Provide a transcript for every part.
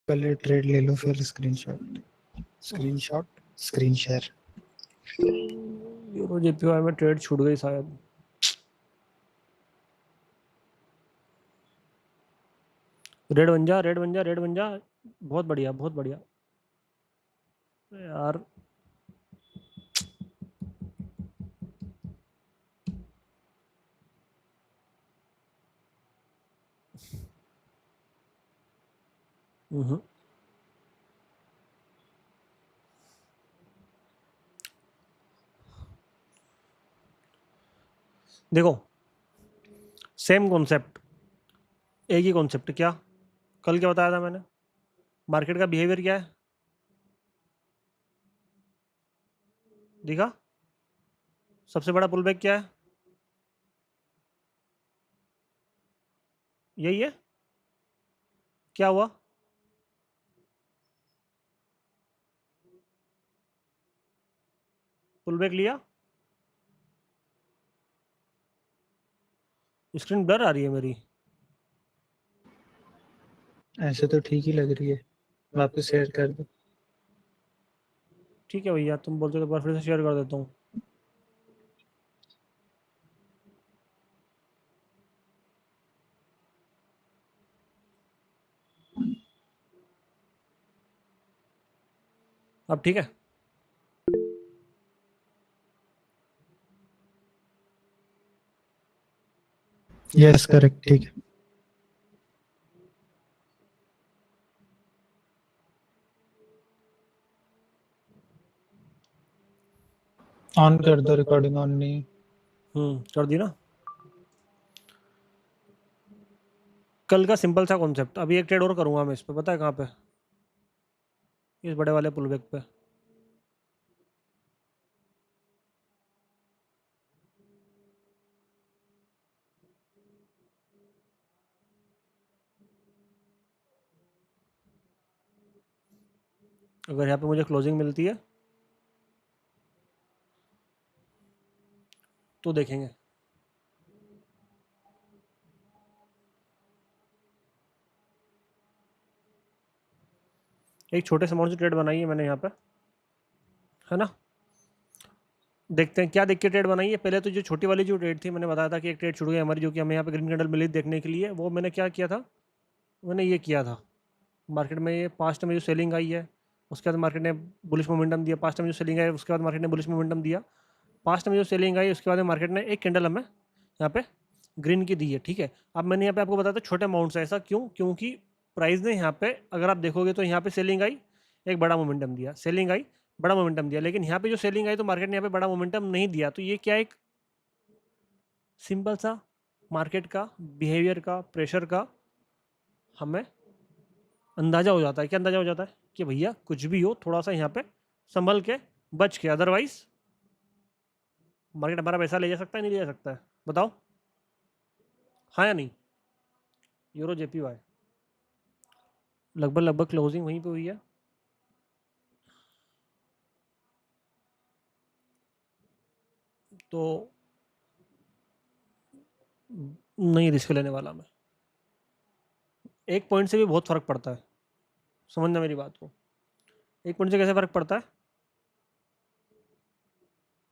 पहले ट्रेड ले लो फिर screenshot screen share. Euro JPY में ट्रेड छूट गई शायद। रेड बन जा, रेड बन जा, रेड बन जा। बहुत बढ़िया, बहुत बढ़िया यार। देखो, सेम कॉन्सेप्ट, एक ही कॉन्सेप्ट। क्या कल क्या बताया था मैंने? मार्केट का बिहेवियर क्या है दिखा? सबसे बड़ा पुल बैक क्या है? यही है। क्या हुआ? पुल बैक लिया। स्क्रीन ब्लर आ रही है मेरी। ऐसे तो ठीक ही लग रही है, वापस शेयर कर दो। ठीक है भैया, तुम बोलते हो तो एक बार फिर से शेयर कर देता हूँ। अब ठीक है। यस करेक्ट, ठीक है। ऑन कर दो, रिकॉर्डिंग ऑन नहीं। कर दी ना। कल का सिंपल सा कॉन्सेप्ट। अभी एक ट्रेड और करूंगा मैं इस पे, पता है कहाँ पे? इस बड़े वाले पुल बैक पे। अगर यहाँ पे मुझे क्लोजिंग मिलती है तो देखेंगे। एक छोटे से अमाउंट से ट्रेड बनाई है मैंने यहाँ पे, है ना? देखते हैं क्या देख के ट्रेड बनाई है। पहले तो जो छोटी वाली जो ट्रेड थी, मैंने बताया था कि एक ट्रेड छूट गई हमारी, जो कि हमें यहाँ पे ग्रीन कैंडल मिली देखने के लिए। वो मैंने क्या किया था? मैंने ये किया था, मार्केट में ये पास्ट में जो सेलिंग आई है उसके बाद मार्केट ने बुलिश मोमेंटम दिया। पास्ट में जो सेलिंग आई उसके बाद मार्केट ने बुलिश मोमेंटम दिया। पास्ट में जो सेलिंग आई उसके बाद मार्केट ने एक कैंडल हमें यहाँ पे ग्रीन की दी है। ठीक है, अब मैंने यहाँ पे आपको बताया था छोटे अमाउंट से। ऐसा क्यों? क्योंकि प्राइस ने यहाँ पे, अगर आप देखोगे तो यहाँ पे सेलिंग आई, एक बड़ा मोमेंटम दिया, सेलिंग आई, बड़ा मोमेंटम दिया। लेकिन यहाँ पे जो सेलिंग आई तो मार्केट ने यहाँ पे बड़ा मोमेंटम नहीं दिया। तो ये क्या, एक सिंपल सा मार्केट का बिहेवियर का, प्रेशर का हमें अंदाजा हो जाता है। क्या अंदाजा हो जाता है? कि भैया कुछ भी हो, थोड़ा सा यहाँ पे संभल के, बच के, अदरवाइज मार्केट हमारा पैसा ले जा सकता है, नहीं ले जा सकता है? बताओ, हाँ या नहीं? यूरो जेपीवाई लगभग लगभग क्लोजिंग वहीं पे हुई है। तो नहीं रिस्क लेने वाला मैं। एक पॉइंट से भी बहुत फर्क पड़ता है, समझना मेरी बात को। एक पॉइंट से कैसे फर्क पड़ता है?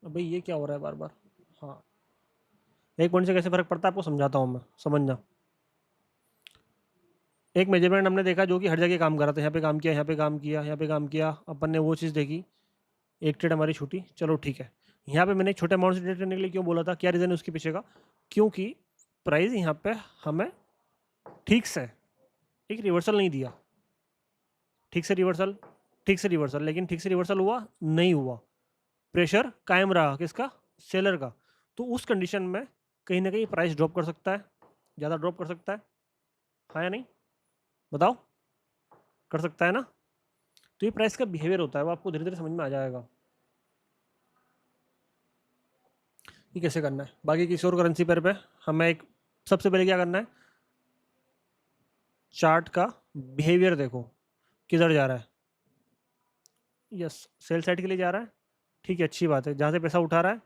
भाई ये क्या हो रहा है बार बार? हाँ, एक पॉइंट से कैसे फर्क पड़ता है आपको समझाता हूँ मैं, समझना। एक मेजरमेंट हमने देखा जो कि हर जगह काम कर रहा था। यहाँ पे काम किया, यहाँ पे काम किया, यहाँ पे काम किया, अपन ने वो चीज़ देखी, एक ट्रेड हमारी छूटी, चलो ठीक है। यहाँ पे मैंने एक छोटे अमाउंट से ट्रेड करने के लिए क्यों बोला था, क्या रीज़न है उसके पीछे का? क्योंकि प्राइस यहाँ पे हमें ठीक से एक रिवर्सल नहीं दिया। ठीक से रिवर्सल, ठीक से रिवर्सल, लेकिन ठीक से रिवर्सल हुआ नहीं हुआ। प्रेशर कायम रहा, किसका? सेलर का। तो उस कंडीशन में कहीं ना कहीं प्राइस ड्रॉप कर सकता है, ज़्यादा ड्रॉप कर सकता है, हाँ या नहीं? बताओ, कर सकता है ना? तो ये प्राइस का बिहेवियर होता है, वो आपको धीरे धीरे समझ में आ जाएगा कि कैसे करना है। बाकी किसी और करेंसी पेयर पे हमें एक, सबसे पहले क्या करना है, चार्ट का बिहेवियर देखो किधर जा रहा है। यस, सेल साइड के लिए जा रहा है, ठीक है, अच्छी बात है। जहाँ से पैसा उठा रहा है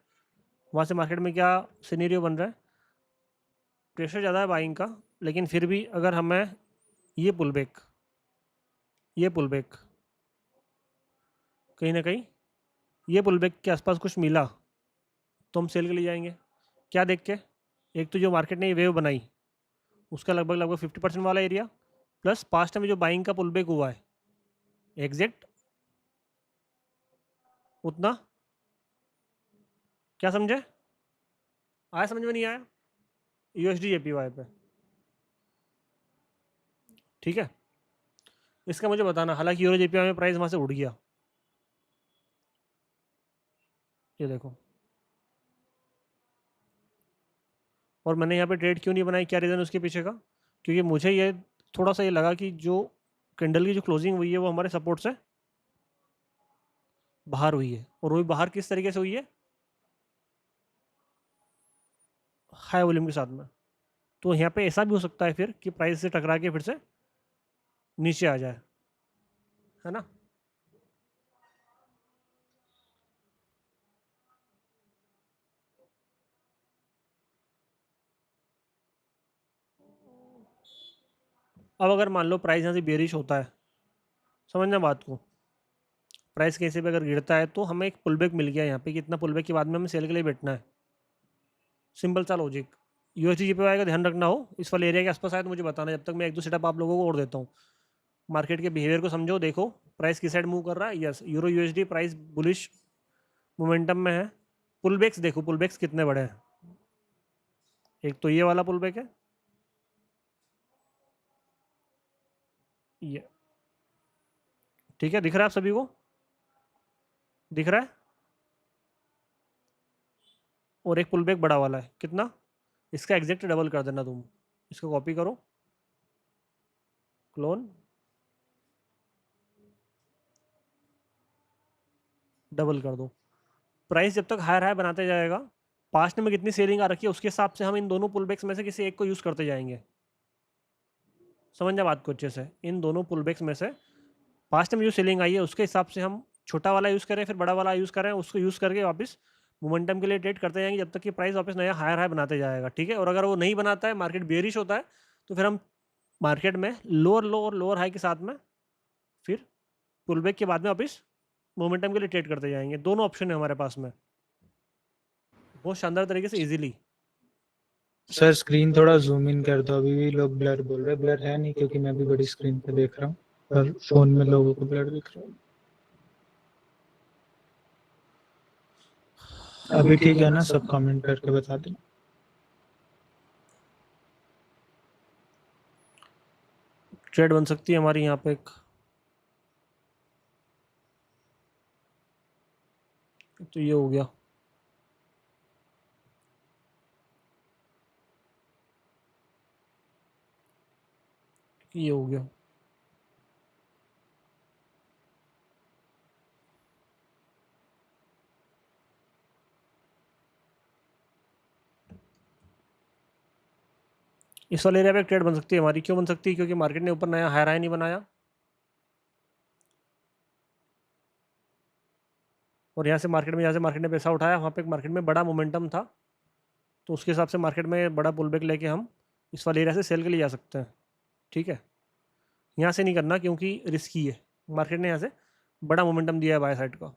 वहाँ से मार्केट में क्या सिनेरियो बन रहा है? प्रेशर ज़्यादा है बाइंग का, लेकिन फिर भी अगर हमें ये पुल बैक ये पुल बैक, कहीं ना कहीं ये पुल बैक के आसपास कुछ मिला तो हम सेल के लिए जाएंगे। क्या देख के? एक तो जो मार्केट ने ये वेव बनाई उसका लगभग लगभग 50% वाला एरिया, प्लस पास्ट में जो बाइंग का पुल बैक हुआ है एग्जैक्ट उतना। क्या समझे? आया समझ में नहीं आया? यूएसडी जेपीवाई पे, ठीक है। इसका मुझे बताना, हालांकि यूरो जेपीवाई में प्राइस वहाँ से उड़ गया, ये देखो। और मैंने यहाँ पे ट्रेड क्यों नहीं बनाई, क्या रीज़न उसके पीछे का? क्योंकि मुझे ये थोड़ा सा ये लगा कि जो कैंडल की जो क्लोजिंग हुई है वो हमारे सपोर्ट से बाहर हुई है, और वो भी बाहर किस तरीके से हुई है? हाई वॉल्यूम के साथ में। तो यहाँ पे ऐसा भी हो सकता है फिर कि प्राइस से टकरा के फिर से नीचे आ जाए, है ना। अब अगर मान लो प्राइस यहाँ से बेरिश होता है, समझना बात को, प्राइस कैसे भी अगर गिरता है तो हमें एक पुलबैक मिल गया यहाँ पे कि इतना पुलबैक के बाद में हमें सेल के लिए बैठना है। सिंपल सा लॉजिक। यूएसडी जीपीवाई का ध्यान रखना हो, इस वाले एरिया के आसपास आए तो मुझे बताना, जब तक मैं एक दो सेटअप आप लोगों को और देता हूँ। मार्केट के बिहेवियर को समझो, देखो प्राइस किस साइड मूव कर रहा है। Yes, euro USD price bullish momentum में है। पुलबैक्स देखो, पुलबैक्स कितने बड़े हैं। एक तो ये वाला पुलबैक है, ये, ठीक है, दिख रहा है आप सभी को? दिख रहा है? और एक पुलबैक बड़ा वाला है, कितना? इसका एग्जैक्ट डबल कर देना तुम, इसको कॉपी करो, क्लोन, डबल कर दो। प्राइस जब तक हायर हाई बनाते जाएगा, पास्ट में कितनी सेलिंग आ रखी है उसके हिसाब से हम इन दोनों पुलबैक्स में से किसी एक को यूज़ करते जाएंगे। समझना बात को अच्छे से, इन दोनों पुलबैक्स में से पास्ट में जो सेलिंग आई है उसके हिसाब से हम छोटा वाला यूज़ करें, फिर बड़ा वाला यूज़ करें, उसको यूज़ करके वापस मोमेंटम के लिए ट्रेड करते जाएंगे जब तक कि प्राइस वापस नया हायर हाई बनाते जाएगा, ठीक है। और अगर वो नहीं बनाता है, मार्केट बेरिश होता है, तो फिर हम मार्केट में लोअर लो और लोअर हाई के साथ में फिर पुलबैक के बाद में वापस मोमेंटम के लिए ट्रेड करते जाएंगे। दोनों ऑप्शन है हमारे पास में, बहुत शानदार तरीके से इजीली। सर स्क्रीन थोड़ा जूम इन कर दो, अभी भी लोग ब्लर बोल रहे हैं। ब्लर है नहीं क्योंकि मैं भी बड़ी स्क्रीन पे देख रहा हूँ, पर फोन में लोगों को ब्लर दिख रहा है। अभी ठीक है ना? सब कमेंट करके बता देना। ट्रेड बन सकती है हमारी यहाँ पे एक, तो ये हो गया। ये हो गया। इस वाले एरिया पे एक ट्रेड बन सकती है हमारी। क्यों बन सकती है? क्योंकि मार्केट ने ऊपर नया हायर हाई नहीं बनाया, और यहाँ से मार्केट में, यहाँ से मार्केट ने पैसा उठाया, वहाँ पे एक मार्केट में बड़ा मोमेंटम था, तो उसके हिसाब से मार्केट में बड़ा पुलबैक लेके हम इस वाले एरिया से सेल के लिए जा सकते हैं, ठीक है। यहाँ से नहीं करना क्योंकि रिस्की है, मार्केट ने यहाँ से बड़ा मोमेंटम दिया है बाय साइड का।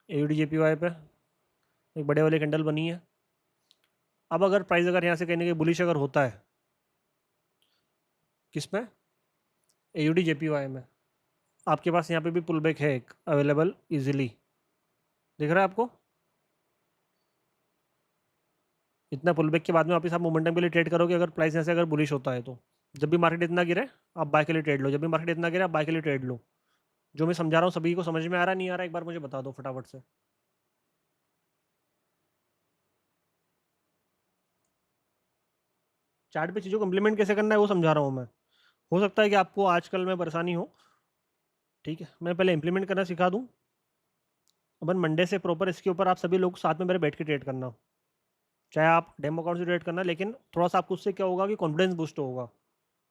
AUD JPY पे एक बड़े वाले कैंडल बनी है। अब अगर प्राइस अगर यहाँ से कहीं ना कहीं बुलिश अगर होता है, किस में? AUD JPY में, आपके पास यहाँ पे भी पुलबैक है एक अवेलेबल इजीली, दिख रहा है आपको? इतना पुलबैक के बाद में वापस आप मोमेंटम के लिए ट्रेड करोगे अगर प्राइस यहाँ से अगर बुलिश होता है तो। जब भी मार्केट इतना गिरे आप बाय के लिए ट्रेड लो, जब भी मार्केट इतना गिरे आप बाय के लिए ट्रेड लो। जो मैं समझा रहा हूँ सभी को समझ में आ रहा नहीं आ रहा, एक बार मुझे बता दो फटाफट से। चार्ट पे चीज़ों को इम्प्लीमेंट कैसे करना है वो समझा रहा हूँ मैं। हो सकता है कि आपको आजकल में परेशानी हो, ठीक है, मैं पहले इम्प्लीमेंट करना सिखा दूँ। अपन मंडे से प्रॉपर इसके ऊपर आप सभी लोग साथ में मेरे बैठ के ट्रेड करना, चाहे आप डेमो अकाउंट से ट्रेड करना, लेकिन थोड़ा सा आपको उससे क्या होगा कि कॉन्फिडेंस बूस्ट होगा।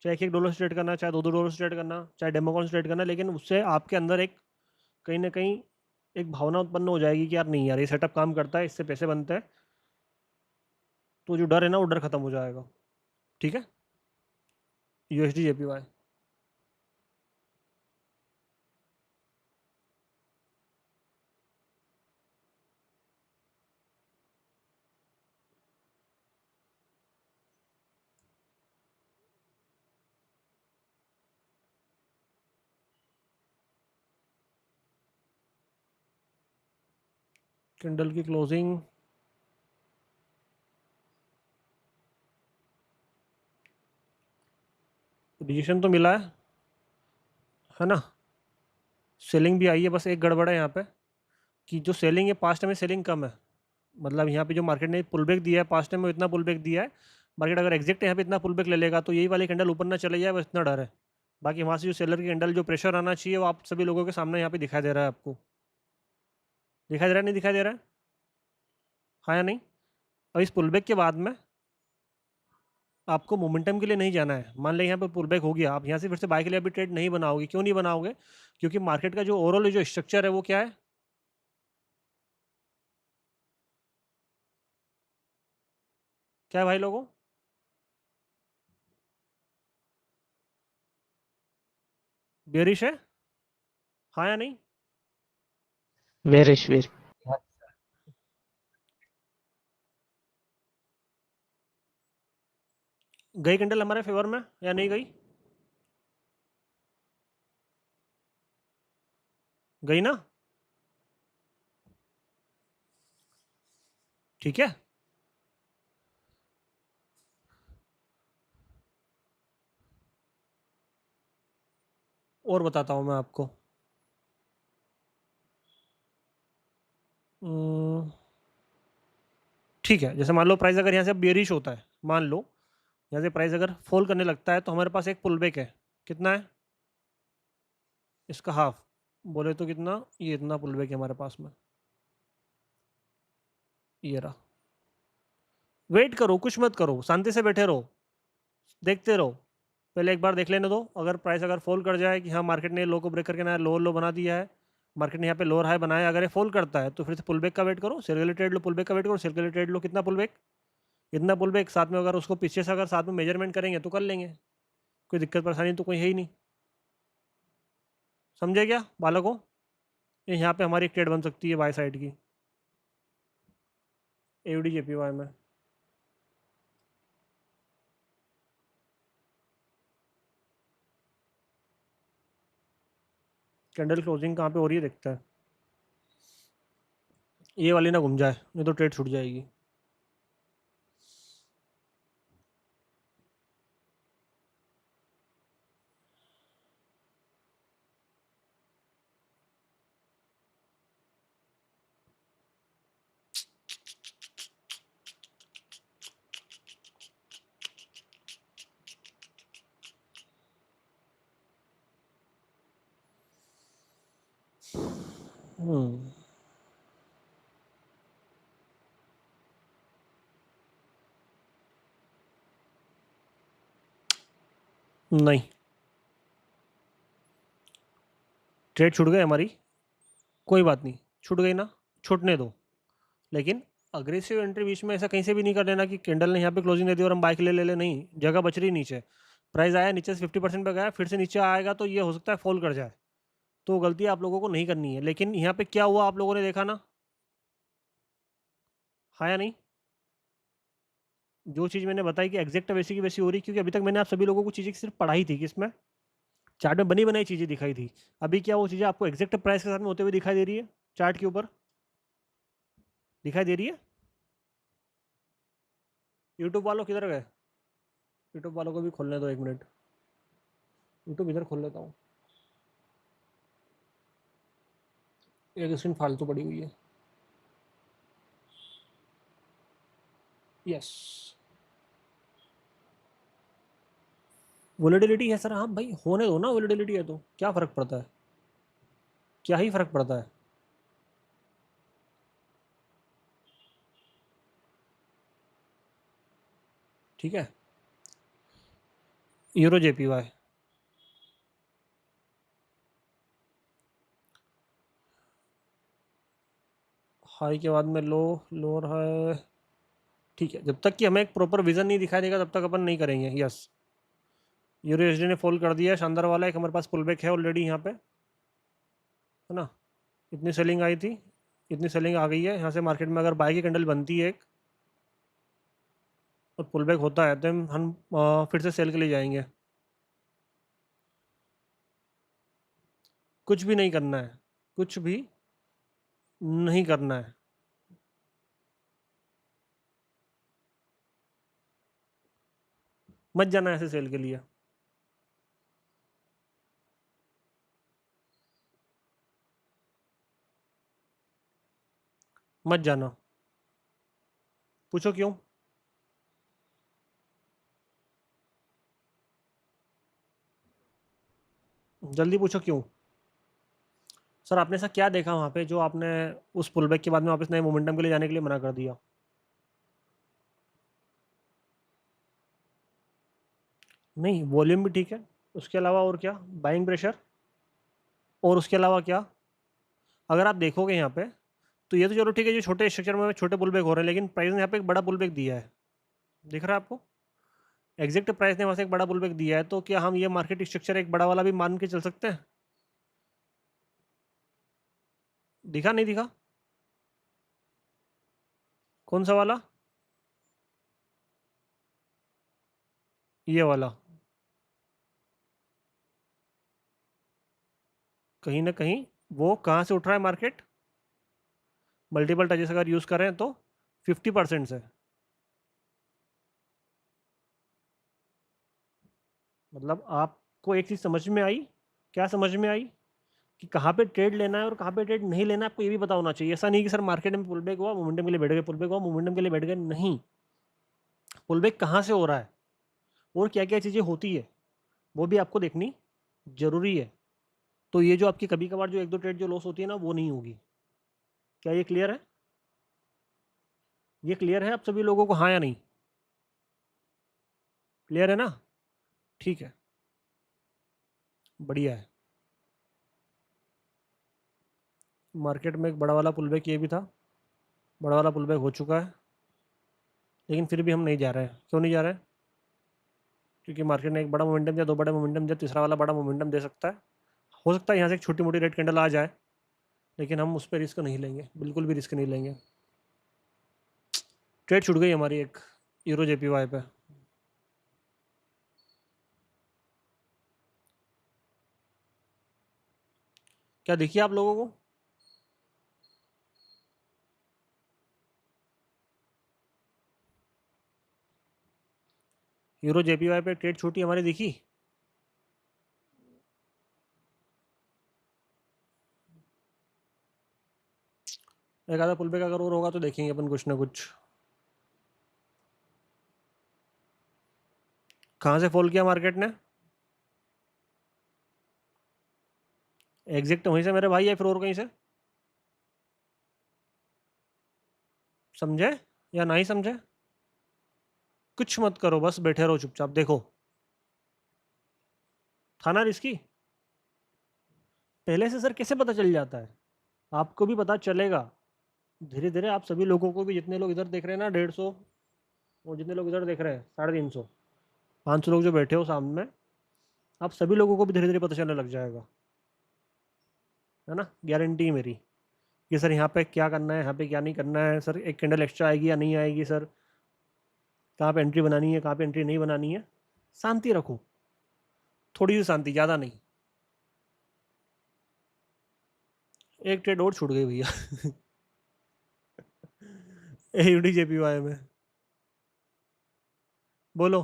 चाहे $1 से ट्रेड करना, चाहे $2 से ट्रेड करना, चाहे डेमो अकाउंट से ट्रेड करना, लेकिन उससे आपके अंदर एक कहीं ना कहीं एक भावना उत्पन्न हो जाएगी कि यार नहीं यार, ये सेटअप काम करता है, इससे पैसे बनते हैं, तो जो डर है ना वो डर खत्म हो जाएगा, ठीक है। USD JPY कैंडल की क्लोजिंग रिजेक्शन तो मिला है ना, सेलिंग भी आई है, बस एक गड़बड़ है यहाँ पे कि जो सेलिंग है पास्ट में सेलिंग कम है, मतलब यहाँ पे जो मार्केट ने पुल बैक दिया है पास्ट टाइम में इतना पुल बैक दिया है, मार्केट अगर एग्जैक्ट यहाँ पे इतना पुल बैक ले लेगा तो यही वाली कैंडल ऊपर ना चले जाए, बस इतना डर है। बाकी वहाँ से जो सेलर की कैंडल जो प्रेशर आना चाहिए वो आप सभी लोगों के सामने यहाँ पे दिखाई दे रहा है, आपको दिखाई दे रहा है नहीं दिखाई दे रहा है, हाँ या नहीं। और इस पुल बैक के बाद में आपको मोमेंटम के लिए नहीं जाना है, मान लें यहाँ पे पुल बैक हो गया, आप यहाँ से फिर से बाय के लिए अभी ट्रेड नहीं बनाओगे, क्यों नहीं बनाओगे, क्योंकि मार्केट का जो ओवरऑल जो स्ट्रक्चर है वो क्या है, क्या है भाई लोगों, बेरिश है, हाँ या नहीं। Bearish bearish. गई कैंडल हमारे फेवर में या नहीं गई, गई ना, ठीक है। और बताता हूँ मैं आपको, ठीक है, जैसे मान लो प्राइस अगर यहाँ से बेरिश होता है, मान लो यहाँ से प्राइस अगर फॉल करने लगता है तो हमारे पास एक पुल बैक है, कितना है इसका हाफ, बोले तो कितना, ये इतना पुल बैक है हमारे पास में, ये रहा। वेट करो, कुछ मत करो, शांति से बैठे रहो, देखते रहो, पहले एक बार देख लेने दो, अगर प्राइस अगर फॉल कर जाए कि हाँ मार्केट ने लो को ब्रेक करके नया लो लो बना दिया है, मार्केट ने यहाँ पे लोअर हाई बनाया, अगर ये फॉल करता है तो फिर से पुल बैक का वेट करो, सेल के लिए ट्रेड लो, पुल बैक का वेट करो, सेल के लिए ट्रेड लो, कितना पुल बैक, इतना पुल बैक, साथ में अगर उसको पीछे से अगर साथ में मेजरमेंट करेंगे तो कर लेंगे, कोई दिक्कत परेशानी तो कोई है ही नहीं, समझे क्या बालकों। ये यहाँ पे हमारी एक ट्रेड बन सकती है बाय साइड की, एडी जेपीवाई में, कैंडल क्लोजिंग कहाँ पे हो रही है देखता है, ये वाली ना घूम जाए नहीं तो ट्रेड छूट जाएगी। नहीं, ट्रेड छूट गई हमारी, कोई बात नहीं, छूट गई ना, छूटने दो, लेकिन अग्रेसिव एंट्री बीच में ऐसा कहीं से भी नहीं कर लेना कि कैंडल ने यहाँ पे क्लोजिंग दे दी और हम बाइक ले ले, नहीं, जगह बच रही नीचे, प्राइस आया नीचे से 50% पे गया, फिर से नीचे आएगा तो ये हो सकता है फॉल कर जाए, तो गलती आप लोगों को नहीं करनी है। लेकिन यहाँ पे क्या हुआ आप लोगों ने देखा ना, हाँ या नहीं, जो चीज़ मैंने बताई कि एग्जैक्ट वैसी की वैसी हो रही, क्योंकि अभी तक मैंने आप सभी लोगों को चीज़ें सिर्फ पढ़ाई थी, किसमें, चार्ट में बनी बनाई चीज़ें दिखाई थी, अभी क्या वो चीज़ें आपको एग्जैक्ट प्राइस के साथ में होते हुए दिखाई दे रही है, चार्ट के ऊपर दिखाई दे रही है। यूट्यूब वालों किधर गए, यूट्यूब वालों को भी खोलने दो, एक मिनट, यूट्यूब इधर खोल लेता हूँ, एक स्क्रीन फालतू पड़ी हुई है, यस, वोलेटिलिटी है सर, हाँ भाई होने दो ना, वोलेटिलिटी है तो क्या फ़र्क पड़ता है, क्या ही फ़र्क पड़ता है, ठीक है। यूरो जेपीवाई, हाई के बाद में लो, लोअर हाई, ठीक है, जब तक कि हमें एक प्रॉपर विजन नहीं दिखाई देगा तब तक अपन नहीं करेंगे, यस। यूरो एसडी ने फॉल कर दिया है, शानदार वाला, एक हमारे पास पुल बैक है ऑलरेडी यहाँ पे, है ना, इतनी सेलिंग आई थी, इतनी सेलिंग आ गई है, यहाँ से मार्केट में अगर बाय की कैंडल बनती है एक और पुल बैक होता है तो हम फिर से सेल के लिए जाएंगे, कुछ भी नहीं करना है, कुछ भी नहीं करना है, मत जाना ऐसे सेल के लिए, मत जाना। पूछो क्यों? जल्दी पूछो क्यों? सर आपने ऐसा क्या देखा वहाँ पे जो आपने उस पुल बैक के बाद में वापस नए मोमेंटम के लिए जाने के लिए मना कर दिया? नहीं, वॉल्यूम भी ठीक है, उसके अलावा और क्या? बाइंग प्रेशर, और उसके अलावा क्या? अगर आप देखोगे यहाँ पे, तो ये तो चलो ठीक है, जो छोटे स्ट्रक्चर में छोटे पुल बैक हो रहे हैं, लेकिन प्राइस ने यहाँ पे एक बड़ा पुल बैक दिया है, दिख रहा है आपको? एग्जैक्ट प्राइस ने वहाँ से एक बड़ा पुल बैक दिया है, तो क्या हम ये मार्केट स्ट्रक्चर एक बड़ा वाला भी मान के चल सकते हैं? दिखा नहीं दिखा? कौन सा वाला? ये वाला। कहीं ना कहीं वो कहाँ से उठ रहा है मार्केट? मल्टीपल टचेस अगर यूज़ करें तो 50% से। मतलब आपको एक चीज़ समझ में आई? क्या समझ में आई? कि कहाँ पे ट्रेड लेना है और कहाँ पे ट्रेड नहीं लेना है, आपको ये भी पता होना चाहिए। ऐसा नहीं कि सर मार्केट में पुल बैक हुआ, मोमेंटम के लिए बैठ गए, पुल बैक हुआ, मोमेंटम के लिए बैठ गए। नहीं, पुल बैक कहाँ से हो रहा है और क्या क्या चीज़ें होती है वो भी आपको देखनी जरूरी है। तो ये जो आपकी कभी कभार जो एक दो ट्रेड जो लॉस होती है ना, वो नहीं होगी। क्या ये क्लियर है? ये क्लियर है आप सभी लोगों को, हाँ या नहीं? क्लियर है ना? ठीक है, बढ़िया है। मार्केट में एक बड़ा वाला पुल बैक ये भी था, बड़ा वाला पुल बैक हो चुका है, लेकिन फिर भी हम नहीं जा रहे हैं। क्यों नहीं जा रहे हैं? क्योंकि मार्केट ने एक बड़ा मोमेंटम दिया, दो बड़े मोमेंटम दिया, तीसरा वाला बड़ा मोमेंटम दे सकता है। हो सकता है यहाँ से एक छोटी मोटी रेड कैंडल आ जाए, लेकिन हम उस पर रिस्क नहीं लेंगे, बिल्कुल भी रिस्क नहीं लेंगे। ट्रेड छूट गई हमारी एक यूरो जेपीवाई पे। क्या दिखी आप लोगों को? यूरो जेपीवाई पे ट्रेड छूटी हमारी दिखी? एक आधा पुल बैक अगर और होगा तो देखेंगे अपन कुछ ना कुछ। कहाँ से फॉल किया मार्केट ने? एग्जैक्ट वहीं से मेरे भाई, या फिर और कहीं से? समझे या नहीं समझे? कुछ मत करो, बस बैठे रहो चुपचाप। देखो, था ना रिस्की? पहले से सर कैसे पता चल जाता है? आपको भी पता चलेगा धीरे धीरे। आप सभी लोगों को भी, जितने लोग इधर देख रहे हैं ना 150, और जितने लोग इधर देख रहे हैं 350, 500 लोग जो बैठे हो सामने, आप सभी लोगों को भी धीरे धीरे पता चलने लग जाएगा, है ना? गारंटी मेरी कि सर यहाँ पे क्या करना है, यहाँ पे क्या नहीं करना है, सर एक कैंडल एक्स्ट्रा आएगी या नहीं आएगी, सर कहाँ पे एंट्री बनानी है, कहाँ पे एंट्री नहीं बनानी है। शांति रखो, थोड़ी सी शांति, ज़्यादा नहीं। एक ट्रेड और छूट गई भैया एयूडी जेपीवाई में। बोलो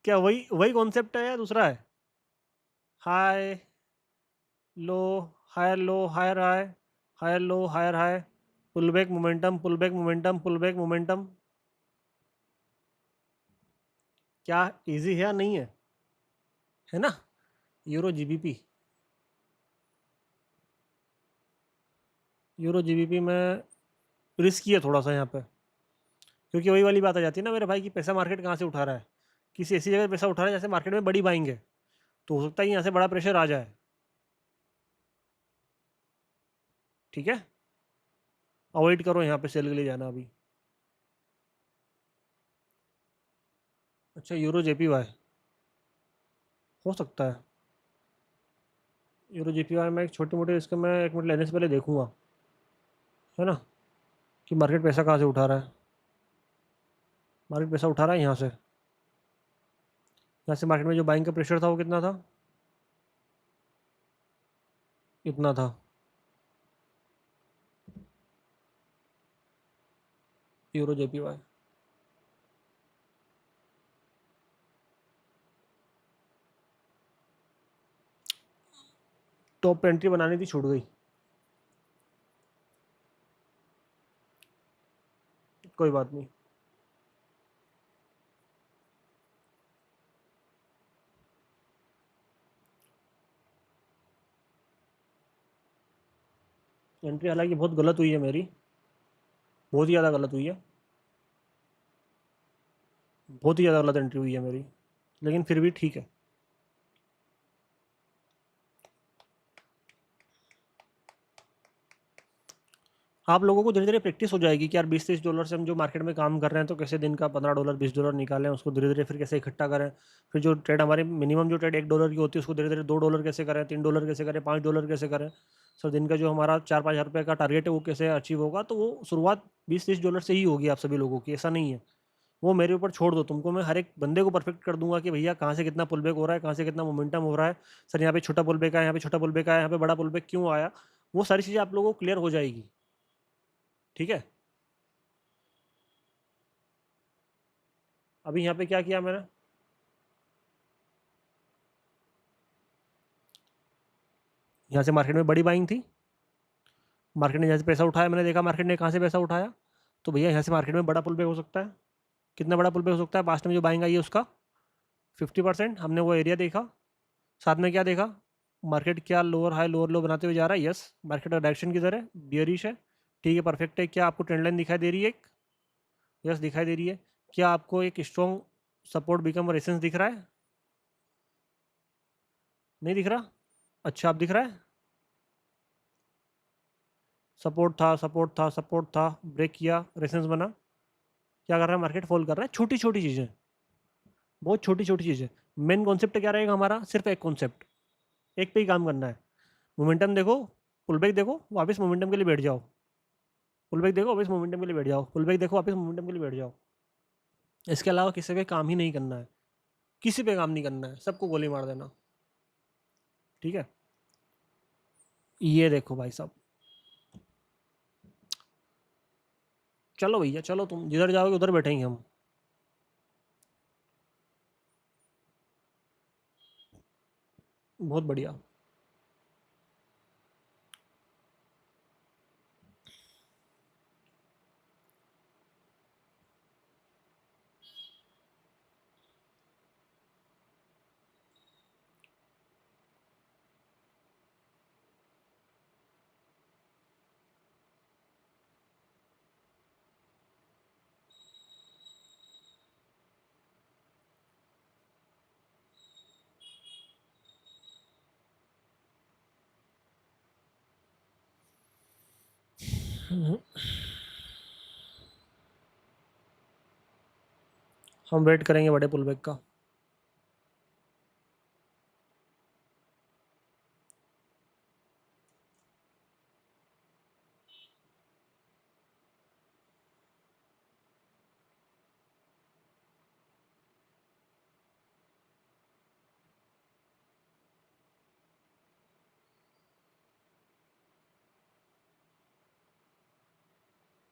क्या वही वही कॉन्सेप्ट है या दूसरा है? High low, higher low, higher high, higher low, higher high, pull back momentum, pull back momentum, pull back momentum. क्या इजी है या नहीं है ना? यूरो जीबीपी, यूरो जीबीपी में रिस्की है थोड़ा सा यहाँ पे, क्योंकि वही वाली बात आ जाती है ना मेरे भाई, कि पैसा मार्केट कहाँ से उठा रहा है। किसी ऐसी जगह पैसा उठा रहा है जैसे मार्केट में बड़ी बाइंग है, तो हो सकता है यहाँ से बड़ा प्रेशर आ जाए। ठीक है, अवॉइड करो यहाँ पे सेल के लिए जाना अभी। अच्छा, यूरो जेपीवाई हो सकता है। यूरो जेपीवाई में एक छोटे मोटे इसका मैं 1 मिनट लेने से पहले देखूंगा, है ना, कि मार्केट पैसा कहाँ से उठा रहा है। मार्केट पैसा उठा रहा है यहाँ से मार्केट में जो बाइंग का प्रेशर था वो कितना था? इतना था। Euro JPY। टॉप पे एंट्री बनानी थी, छूट गई। कोई बात नहीं। एंट्री हालांकि बहुत गलत हुई है मेरी, बहुत ही ज़्यादा गलत हुई है, बहुत ही ज़्यादा गलत एंट्री हुई है मेरी, लेकिन फिर भी ठीक है। आप लोगों को धीरे धीरे प्रैक्टिस हो जाएगी कि यार $20-30 से हम जो मार्केट में काम कर रहे हैं तो कैसे दिन का $15 $20 निकालें, उसको धीरे धीरे फिर कैसे इकट्ठा करें, फिर जो ट्रेड हमारे मिनिमम जो ट्रेड $1 की होती है उसको धीरे धीरे $2 कैसे करें, $3 कैसे करें, $5 कैसे करें। सर दिन का जो हमारा 4-5 हज़ार रुपये का टारगेट है वो कैसे अचीव होगा, तो वो शुरुआत $20-30 से ही होगी आप सभी लोगों की, ऐसा नहीं है। वो मेरे ऊपर छोड़ दो, तुमको मैं हर एक बंदे को परफेक्ट कर दूंगा कि भैया कहाँ से कितना पुल बैक हो रहा है, कहाँ से कितना मोमेंटम हो रहा है, सर यहाँ पे छोटा पुल बैक है, यहाँ पे छोटा पुल बैक है, यहाँ पे बड़ा पुल बैक क्यों आया, वो सारी चीज़ें आप लोगों को क्लियर हो जाएगी। ठीक है। अभी यहाँ पे क्या किया मैंने, यहाँ से मार्केट में बड़ी बाइंग थी, मार्केट ने यहाँ से पैसा उठाया, मैंने देखा मार्केट ने कहाँ से पैसा उठाया, तो भैया यहाँ से मार्केट में बड़ा पुल बैक हो सकता है। कितना बड़ा पुल बैक हो सकता है, पास्ट में जो बाइंग आई है उसका 50%। हमने वो एरिया देखा, साथ में क्या देखा, मार्केट क्या लोअर हाई लोअर लो बनाते हुए जा रहा है। यस, मार्केट का डायरेक्शन किधर है, बियरिश है। ठीक है, परफेक्ट है। क्या आपको ट्रेंड लाइन दिखाई दे रही है एक, यस दिखाई दे रही है। क्या आपको एक स्ट्रॉन्ग सपोर्ट बिकम रेसेंस दिख रहा है, नहीं दिख रहा, अच्छा आप दिख रहा है, सपोर्ट था सपोर्ट था सपोर्ट था, ब्रेक किया, रेसेंस बना। क्या कर रहा है मार्केट, फॉल कर रहा है। छोटी छोटी चीज़ें, बहुत छोटी छोटी चीज़ें। मेन कॉन्सेप्ट क्या रहेगा हमारा, सिर्फ एक कॉन्सेप्ट, एक पे ही काम करना है। मोमेंटम देखो, पुल बैक देखो, वापस मोमेंटम के लिए बैठ जाओ, पुल बैक देखो वापस मोमेंटम के लिए बैठ जाओ, पुल बैक देखो वापस मोमेंटम के लिए बैठ जाओ। इसके अलावा किसी पे काम ही नहीं करना है, किसी पे काम नहीं करना है, सबको गोली मार देना। ठीक है, ये देखो भाई साहब, चलो भैया चलो, तुम जिधर जाओगे उधर बैठेंगे हम। बहुत बढ़िया। हम वेट करेंगे बड़े पुल बैक का।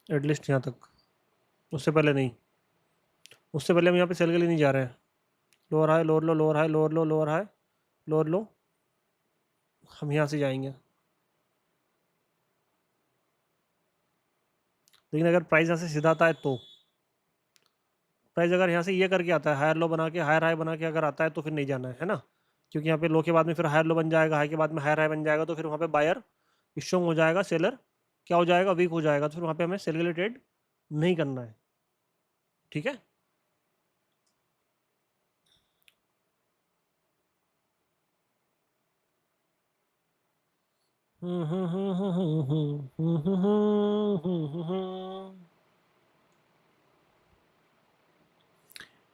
एटलीस्ट यहाँ तक, उससे पहले नहीं, उससे पहले हम यहाँ पे सेल के लिए नहीं जा रहे हैं। लोअर हाई लोअर लो, लोअर हाई लोअर लो, लोअर हाई लोअर लो, हम यहाँ से जाएंगे। लेकिन अगर प्राइस यहाँ से सीधा आता है तो, प्राइस अगर यहाँ से ये करके आता है, हायर लो बना के हायर हाई बना के अगर आता है तो फिर नहीं जाना है ना, क्योंकि यहाँ पे लो के बाद में फिर हायर लो बन जाएगा, हाई के बाद में हायर हाई बन जाएगा, तो फिर वहाँ पे बायर स्ट्रॉन्ग हो जाएगा, सेलर क्या हो जाएगा, वीक हो जाएगा, तो फिर वहाँ पे हमें सेल के लिए ट्रेड नहीं करना है। ठीक है,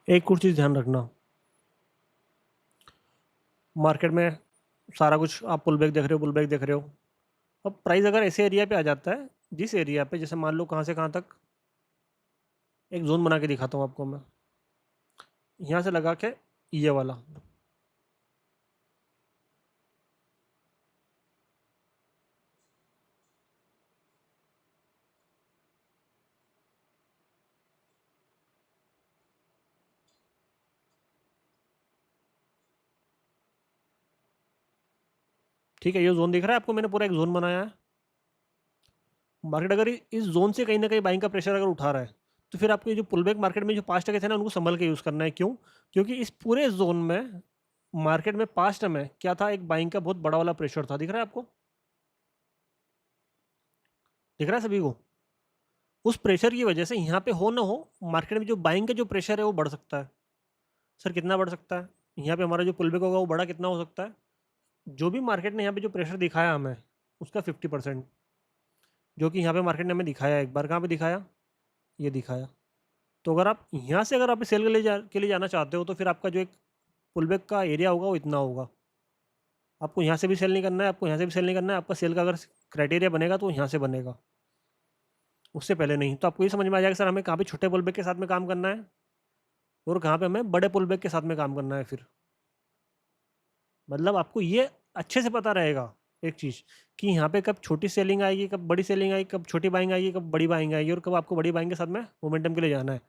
एक कुछ चीज़ ध्यान रखना, मार्केट में सारा कुछ आप पुल बैक देख रहे हो, पुल बैक देख रहे हो। अब प्राइस अगर ऐसे एरिया पे आ जाता है, जिस एरिया पे जैसे मान लो कहाँ से कहाँ तक, एक जोन बना के दिखाता हूँ आपको मैं, यहाँ से लगा के ये वाला, ठीक है, ये जोन दिख रहा है आपको, मैंने पूरा एक जोन बनाया है। मार्केट अगर इस जोन से कहीं ना कहीं बाइंग का प्रेशर अगर उठा रहा है तो फिर आपको ये जो पुल बैक मार्केट में जो 5 टके थे ना, उनको संभल के यूज़ करना है। क्यों? क्योंकि इस पूरे जोन में मार्केट में 5 में क्या था, एक बाइंग का बहुत बड़ा वाला प्रेशर था। दिख रहा है आपको? दिख रहा है सभी को? उस प्रेशर की वजह से यहाँ पे हो ना हो, मार्केट में जो बाइंग का जो प्रेशर है वो बढ़ सकता है। सर कितना बढ़ सकता है? यहाँ पे हमारा जो पुल बैक होगा वो बड़ा कितना हो सकता है? जो भी मार्केट ने यहाँ पे जो प्रेशर दिखाया हमें, उसका 50%, जो कि यहाँ पे मार्केट ने हमें दिखाया एक बार। कहाँ पे दिखाया? ये दिखाया। तो अगर आप यहाँ से अगर आप सेल के लिए जाना चाहते हो तो फिर आपका जो एक पुल बैक का एरिया होगा वो इतना होगा। आपको यहाँ से भी सेल नहीं करना है, आपको यहाँ से भी सेल नहीं करना है। आपका सेल का अगर क्राइटेरिया बनेगा तो यहाँ से बनेगा, उससे पहले नहीं। तो आपको ये समझ में आ जाएगा सर हमें कहाँ पे छोटे पुल बैक के साथ में काम करना है और कहाँ पे हमें बड़े पुल बैक के साथ में काम करना है। फिर मतलब आपको ये अच्छे से पता रहेगा एक चीज़, कि यहाँ पे कब छोटी सेलिंग आएगी, कब बड़ी सेलिंग आएगी, कब छोटी बाइंग आएगी, कब बड़ी बाइंग आएगी, और कब आपको बड़ी बाइंग के साथ में मोमेंटम के लिए जाना है।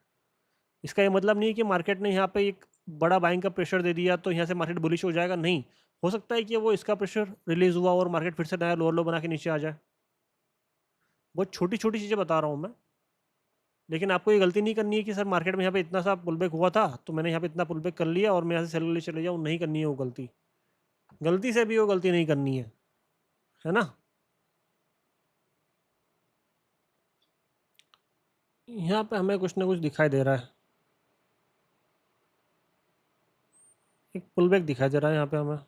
इसका ये मतलब नहीं है कि मार्केट ने यहाँ पे एक बड़ा बाइंग का प्रेशर दे दिया तो यहाँ से मार्केट बुलिश हो जाएगा। नहीं, हो सकता है कि वो इसका प्रेशर रिलीज हुआ और मार्केट फिर से नया लोअर लो बना के नीचे आ जाए। बहुत छोटी छोटी चीज़ें बता रहा हूँ मैं, लेकिन आपको ये गलती नहीं करनी है कि सर मार्केट में यहाँ पे इतना सा पुल बैक हुआ था तो मैंने यहाँ पे इतना पुल बैक कर लिया और मैं यहाँ से सेल के लिए चले जाऊँ। नहीं करनी है वो गलती, गलती से भी वो गलती नहीं करनी है ना। यहाँ पे हमें कुछ ना कुछ दिखाई दे रहा है, एक पुल बैक दिखाई दे रहा है यहाँ पे हमें।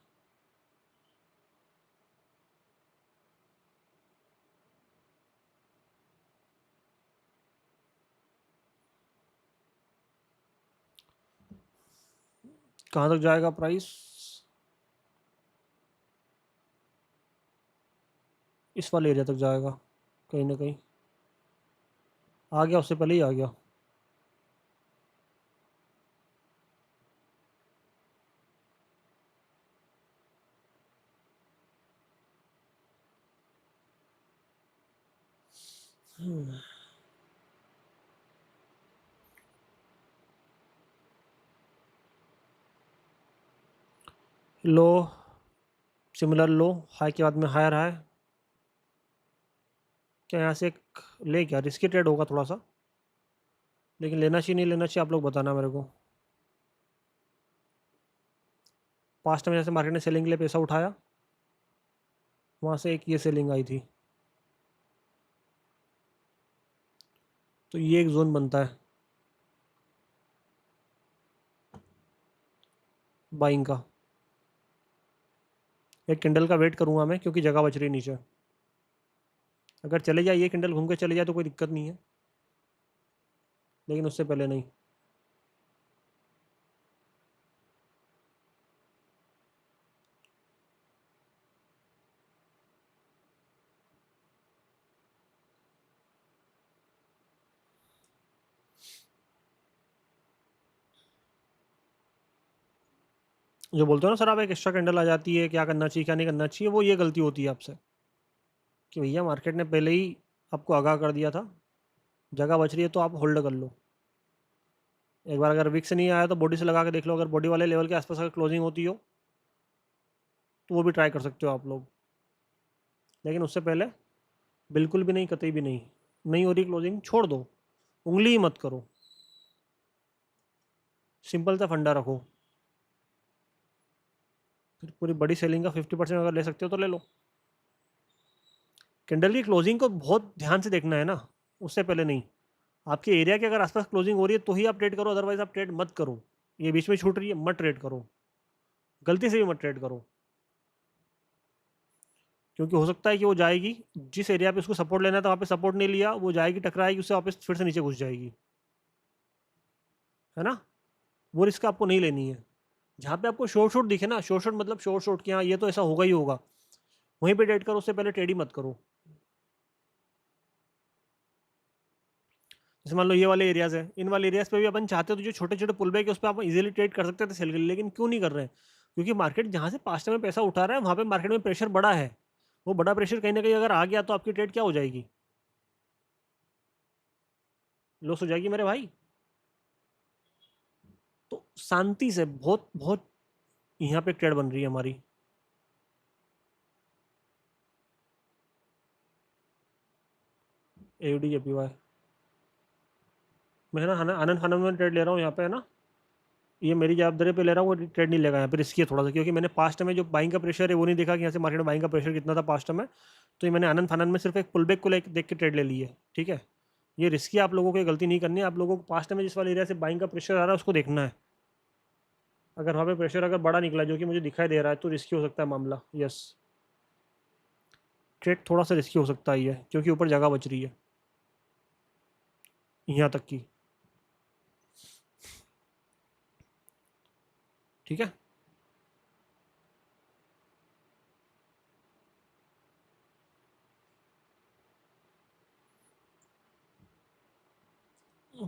कहाँ तक जाएगा प्राइस? इस वाले एरिया तक जाएगा कहीं ना कहीं। आ गया, उससे पहले ही आ गया। लो, सिमिलर लो, हाई के बाद में हायर हाई। क्या यहाँ से एक ले, क्या रिस्की ट्रेड होगा थोड़ा सा, लेकिन लेना चाहिए नहीं लेना चाहिए आप लोग बताना मेरे को। पास्ट में जैसे मार्केट ने सेलिंग के लिए पैसा उठाया, वहाँ से एक ये सेलिंग आई थी, तो ये एक जोन बनता है बाइंग का। एक कैंडल का वेट करूँगा मैं क्योंकि जगह बच रही है नीचे। अगर चले जाए ये कैंडल घूम के चले जाए तो कोई दिक्कत नहीं है, लेकिन उससे पहले नहीं। जो बोलते हो ना सर आप एक एक्स्ट्रा कैंडल आ जाती है, क्या करना चाहिए क्या नहीं करना चाहिए, वो ये गलती होती है आपसे कि भैया मार्केट ने पहले ही आपको आगाह कर दिया था जगह बच रही है तो आप होल्ड कर लो। एक बार अगर विक से नहीं आया तो बॉडी से लगा के देख लो, अगर बॉडी वाले लेवल के आसपास अगर क्लोजिंग होती हो तो वो भी ट्राई कर सकते हो आप लोग। लेकिन उससे पहले बिल्कुल भी नहीं, कतई भी नहीं, नहीं हो रही क्लोजिंग छोड़ दो, उंगली ही मत करो, सिंपल सा फंडा रखो। फिर पूरी बड़ी सेलिंग का 50% अगर ले सकते हो तो ले लो। कैंडल की क्लोजिंग को बहुत ध्यान से देखना है ना, उससे पहले नहीं। आपके एरिया के अगर आसपास क्लोजिंग हो रही है तो ही आप ट्रेड करो, अदरवाइज आप ट्रेड मत करो। ये बीच में छूट रही है मत ट्रेड करो, गलती से भी मत ट्रेड करो, क्योंकि हो सकता है कि वो जाएगी जिस एरिया पे उसको सपोर्ट लेना था वहाँ पे सपोर्ट नहीं लिया, वो जाएगी टकराएगी उससे, वापस फिर से नीचे घुस जाएगी, है ना। वो रिस्क आपको नहीं लेनी है। जहाँ पे आपको शॉर्ट शॉर्ट दिखे ना, शॉर्ट शॉर्ट मतलब शॉर्ट शॉर्ट कि हाँ ये तो ऐसा होगा ही होगा, वहीं पे ट्रेड करो, उससे पहले ट्रेड ही मत करो। जैसे मान लो ये वाले एरियाज है, इन वाले एरियाज पे भी अपन चाहते हो तो जो छोटे छोटे पुल बैक है उस पर आप इजीली ट्रेड कर सकते थे सेल के लिए, लेकिन क्यों नहीं कर रहे हैं? क्योंकि मार्केट जहाँ से पास्ट में पैसा उठा रहा है वहाँ पे मार्केट में प्रेशर बड़ा है। वो बड़ा प्रेशर कहीं ना कहीं अगर आ गया तो आपकी ट्रेड क्या हो जाएगी? लॉस हो जाएगी मेरे भाई। तो शांति से बहुत बहुत यहाँ पे ट्रेड बन रही है हमारी। AUD JPY मैं ना आनंद फानंद में ट्रेड ले रहा हूँ यहाँ पे, है ना। ये मेरी जवाबदारी पे ले रहा हूँ, वो ट्रेड नहीं लेगा यहाँ पे, रिस्की है थोड़ा सा, क्योंकि मैंने पास्ट में जो बाइंग का प्रेशर है वो नहीं देखा कि यहाँ से मार्केट में बाइंग का प्रेशर कितना था पास्ट में। तो ये मैंने आनंद फानंद में सिर्फ एक पुल बैक को देख के ट्रेड ले ली है, ठीक है। ये रिस्की, आप लोगों को ये गलती नहीं करनी है। आप लोगों को पास्ट में जिस वाले एरिया से बाइंग का प्रेशर आ रहा है उसको देखना है। अगर वहाँ पे प्रेशर अगर बड़ा निकला जो कि मुझे दिखाई दे रहा है तो रिस्की हो सकता है मामला। यस, ट्रेड थोड़ा सा रिस्की हो सकता है ये, क्योंकि ऊपर जगह बच रही है यहाँ तक की, ठीक है।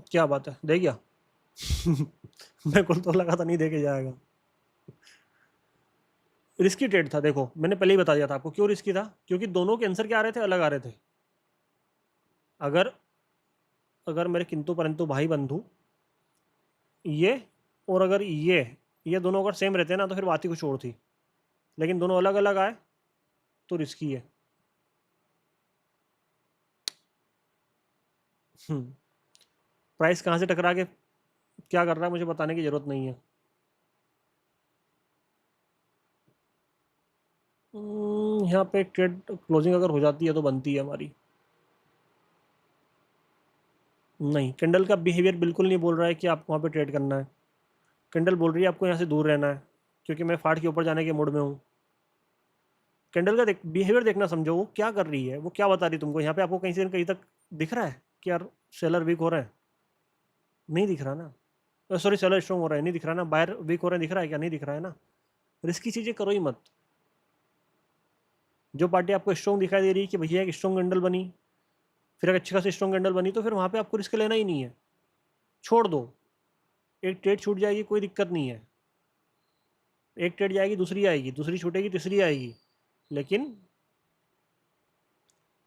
क्या बात है, दे गया मेरे को तो लगा था नहीं दे के जाएगा। रिस्की ट्रेड था, देखो मैंने पहले ही बता दिया था आपको क्यों रिस्की था, क्योंकि दोनों के आंसर क्या आ रहे थे, अलग आ रहे थे। अगर अगर मेरे किंतु परंतु भाई बंधु ये और अगर ये दोनों अगर सेम रहते ना तो फिर बात ही कुछ और थी, लेकिन दोनों अलग अलग आए तो रिस्की है। प्राइस कहाँ से टकरा के क्या कर रहा है मुझे बताने की ज़रूरत नहीं है। यहाँ पे ट्रेड क्लोजिंग अगर हो जाती है तो बनती है हमारी। नहीं, कैंडल का बिहेवियर बिल्कुल नहीं बोल रहा है कि आपको वहाँ पे ट्रेड करना है। कैंडल बोल रही है आपको यहाँ से दूर रहना है, क्योंकि मैं फाट के ऊपर जाने के मूड में हूँ। कैंडल का बिहेवियर देखना समझो, वो क्या कर रही है, वो क्या बता रही है तुमको। यहाँ पे आपको कहीं से कहीं तक दिख रहा है कि यार सेलर वीक हो रहे हैं? नहीं दिख रहा ना। सॉरी, सेलर स्ट्रॉन्ग हो रहा है, नहीं दिख रहा ना। बायर वीक हो रहे हैं, दिख रहा है क्या? नहीं दिख रहा है ना। रिस्की चीज़ें करो ही मत। जो पार्टी आपको स्ट्रॉन्ग दिखाई दे रही है कि भैया एक स्ट्रॉन्ग कैंडल बनी, फिर एक अच्छी खासी स्ट्रॉन्ग कैंडल बनी, तो फिर वहाँ पे आपको रिस्क लेना ही नहीं है, छोड़ दो। एक ट्रेड छूट जाएगी, कोई दिक्कत नहीं है। एक ट्रेड जाएगी, दूसरी आएगी, दूसरी छूटेगी, तीसरी आएगी, लेकिन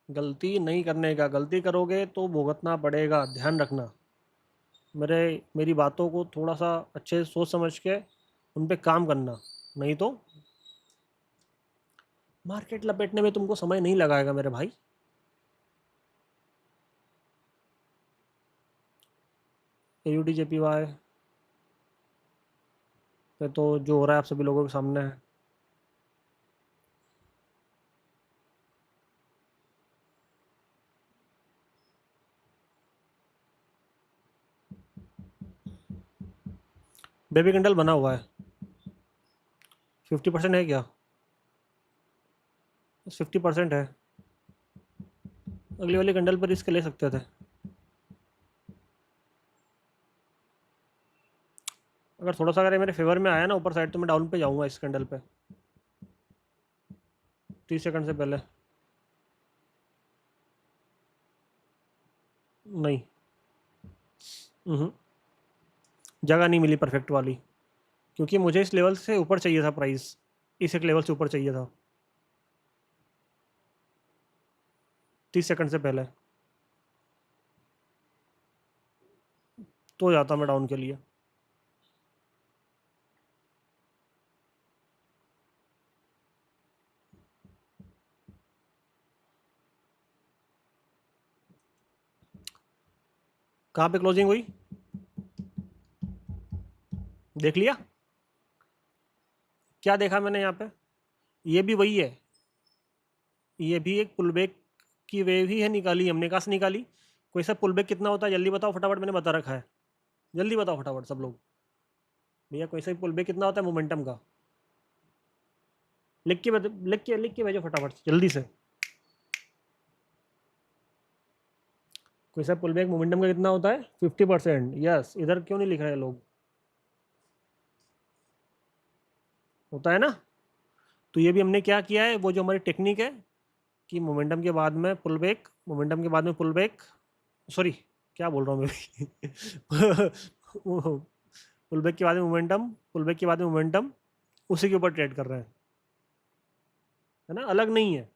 गलती नहीं करने का। गलती करोगे तो भुगतना पड़ेगा, ध्यान रखना। मेरी बातों को थोड़ा सा अच्छे से सोच समझ के उन पे काम करना, नहीं तो मार्केट लपेटने में तुमको समय नहीं लगाएगा मेरे भाई। AUD JPY पे तो जो हो रहा है आप सभी लोगों के सामने है। बेबी कैंडल बना हुआ है, 50% है क्या? 50% है। अगली वाली कैंडल पर रिस्क ले सकते थे। अगर थोड़ा सा अगर ये मेरे फेवर में आया ना ऊपर साइड, तो मैं डाउन पे जाऊंगा इस कैंडल पे 30 सेकंड से पहले। नहीं, जगह नहीं मिली परफेक्ट वाली, क्योंकि मुझे इस लेवल से ऊपर चाहिए था प्राइस, इस एक लेवल से ऊपर चाहिए था 30 सेकंड से पहले, तो जाता मैं डाउन के लिए। कहाँ पे क्लोजिंग हुई देख लिया? क्या देखा मैंने यहाँ पे? ये भी वही है, ये भी एक पुलबैक की वेव ही है, निकाली हमने। कहाँ से निकाली? कोई सा पुलबैक कितना होता है जल्दी बताओ फटाफट, मैंने बता रखा है। जल्दी बताओ फटाफट सब लोग, भैया कोई सा पुलबैक कितना होता है मोमेंटम का? लिख के भेजो फटाफट जल्दी से। कोई सा पुलबैक मोमेंटम का कितना होता है? 50%। यस, इधर क्यों नहीं लिख रहे लोग? होता है ना। तो ये भी हमने क्या किया है, वो जो हमारी टेक्निक है कि मोमेंटम के बाद में पुल बैक, मोमेंटम के बाद में पुल बैक, सॉरी क्या बोल रहा हूँ मैं पुल बैक के बाद में मोमेंटम, पुल बैक के बाद में मोमेंटम, उसी के ऊपर ट्रेड कर रहे हैं, है ना। अलग नहीं है,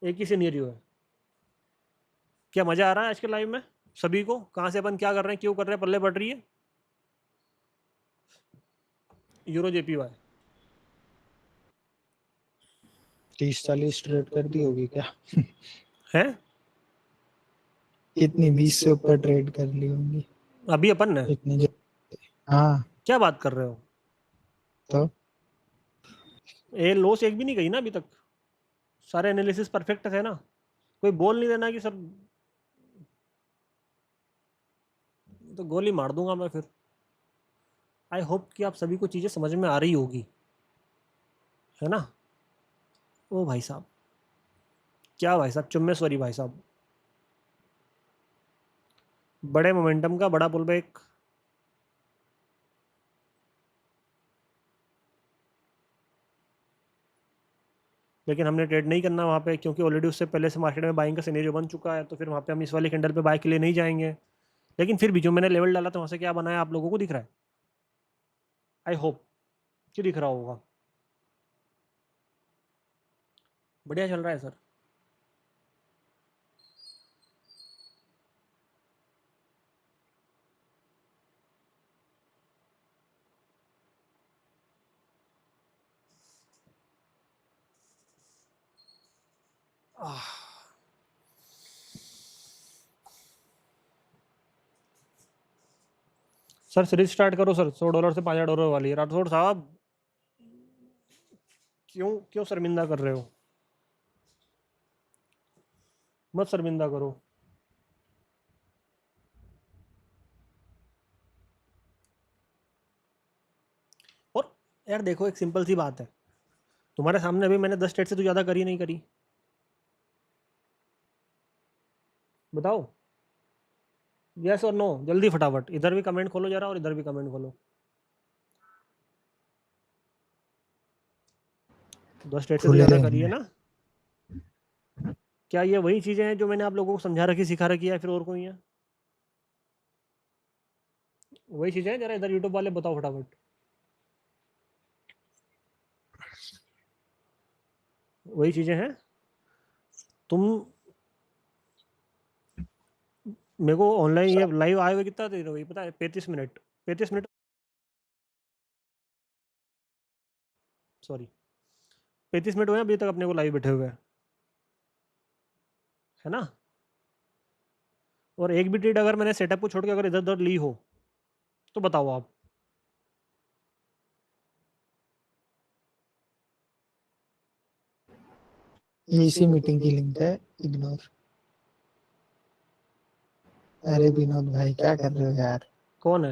एक ही सिनेरियो है। क्या मज़ा आ रहा है आज के लाइव में सभी को? कहाँ से अपन क्या कर रहे हैं, क्यों कर रहे हैं, पल्ले पड़ रही है? यूरो JPY 30-40 ट्रेड कर दी होगी क्या? है। कितनी 20 से ऊपर ट्रेड कर ली होंगी अभी अपन ने इतनी हाँ क्या बात कर रहे हो? तो ये लॉस एक भी नहीं गई ना अभी तक, सारे एनालिसिस परफेक्ट है ना, कोई बोल नहीं देना कि सर, तो गोली मार दूंगा मैं फिर। आई होप कि आप सभी को चीज़ें समझ में आ रही होगी, है ना? ओ भाई साहब, क्या भाई साहब, चुम्मेश्वरी भाई साहब, बड़े मोमेंटम का बड़ा पुल बैक। लेकिन हमने ट्रेड नहीं करना वहाँ पे, क्योंकि ऑलरेडी उससे पहले से मार्केट में बाइंग का सिनेरियो बन चुका है, तो फिर वहाँ पे हम इस वाले कैंडल पे बाय के लिए नहीं जाएंगे। लेकिन फिर भी जो मैंने लेवल डाला था वहाँ से क्या बनाया आप लोगों को दिख रहा है? आई होप कि दिख रहा होगा। बढ़िया चल रहा है सर। सर सीरीज स्टार्ट करो सर, $100 से $5,000 वाली। राठौड़ साहब क्यों क्यों शर्मिंदा कर रहे हो? मत शर्मिंदा करो। और यार देखो, एक सिंपल सी बात है, तुम्हारे सामने अभी मैंने 10 ट्रेड से तो ज़्यादा करी नहीं करी, बताओ यस और नो, जल्दी फटाफट। इधर भी कमेंट खोलो जरा और इधर भी कमेंट खोलो। 10 ट्रेड से तो खुले ज़्यादा हैं करी है ना? क्या ये वही चीज़ें हैं जो मैंने आप लोगों को समझा रखी, सिखा रखी है, फिर और कोई है? वही चीज़ें हैं, जरा इधर यूट्यूब वाले बताओ फटाफट। वही चीज़ें हैं। तुम मेरे को ऑनलाइन ये लाइव आए हुए कितना देर हो गई पता है? 35 मिनट, 35 मिनट, सॉरी 35 मिनट हुए हैं अभी तक अपने को लाइव बैठे हुए, है ना? और एक भी ट्रेड अगर मैंने सेटअप को छोड़ के अगर इधर उधर ली हो तो बताओ आप। ये इसी मीटिंग की लिंक है, इग्नोर। अरे विनोद भाई क्या कर रहे हो यार, कौन है?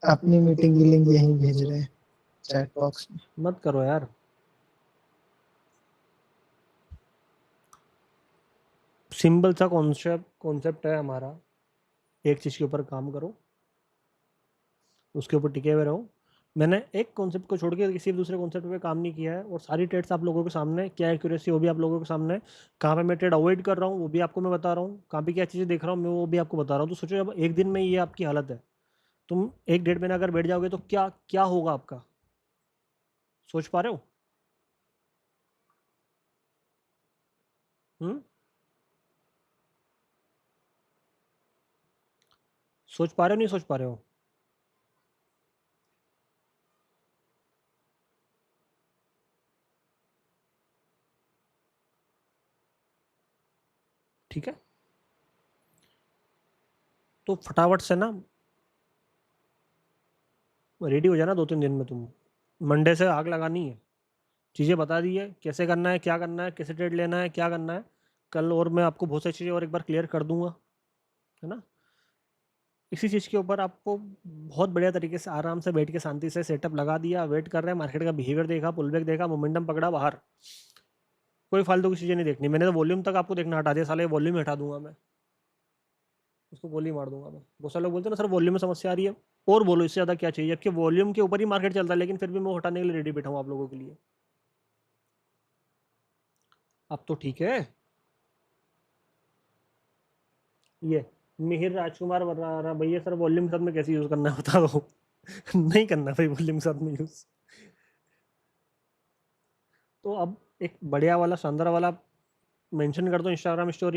अपनी मीटिंग की लिंक यहीं भेज रहे हैं चैट बॉक्स में। मत करो यार। सिंपल सा कॉन्सेप्ट है हमारा, एक चीज़ के ऊपर काम करो, उसके ऊपर टिके हुए रहो। मैंने एक कॉन्सेप्ट को छोड़ के किसी भी दूसरे कॉन्सेप्ट पे काम नहीं किया है, और सारी ट्रेड्स आप लोगों के सामने, क्या एक्यूरेसी वो भी आप लोगों के सामने, कहाँ पे मैं ट्रेड अवॉइड कर रहा हूँ वो भी आपको मैं बता रहा हूँ, कहाँ पे क्या चीज़ें देख रहा हूँ मैं वो भी आपको बता रहा हूँ। तो सोचो अब एक दिन में ये आपकी हालत है, तुम 1-1.5 महीना अगर बैठ जाओगे तो क्या क्या होगा आपका, सोच पा रहे हो? सोच पा रहे हो, नहीं सोच पा रहे हो? ठीक है, तो फटाफट से ना रेडी हो जाना 2-3 दिन में। तुम मंडे से आग लगानी है, चीज़ें बता दी है कैसे करना है, क्या करना है, कैसे ट्रेड लेना है, क्या करना है कल, और मैं आपको बहुत सारी चीज़ें और एक बार क्लियर कर दूंगा, है ना? इसी चीज़ के ऊपर आपको बहुत बढ़िया तरीके से आराम से बैठ के शांति से सेटअप लगा दिया, वेट कर रहे हैं, मार्केट का बिहेवियर देखा, पुल बैक देखा, मोमेंटम पकड़ा, बाहर। कोई फालतू की चीज़ें नहीं देखनी, मैंने तो वॉल्यूम तक आपको देखना हटा दिया, साले वॉल्यूम हटा दूंगा मैं, उसको गोली मार दूंगा मैं। बहुत सारे लोग बोलते हैं ना सर वॉल्यूम में समस्या आ रही है, और बोलो इससे ज़्यादा क्या चाहिए, जबकि वॉल्यूम के ऊपर ही मार्केट चलता है, लेकिन फिर भी मैं वो हटाने के लिए रेडी बैठा हूँ आप लोगों के लिए। अब तो ठीक है। ये मिहिर राजकुमार बता रहा भैया सर वॉल्यूम के साथ में कैसे यूज़ करना है बता दो। नहीं करना भाई वॉल्यूम के साथ में यूज़। तो अब एक बढ़िया वाला शानदार वाला मेंशन कर दो इंस्टाग्राम स्टोरी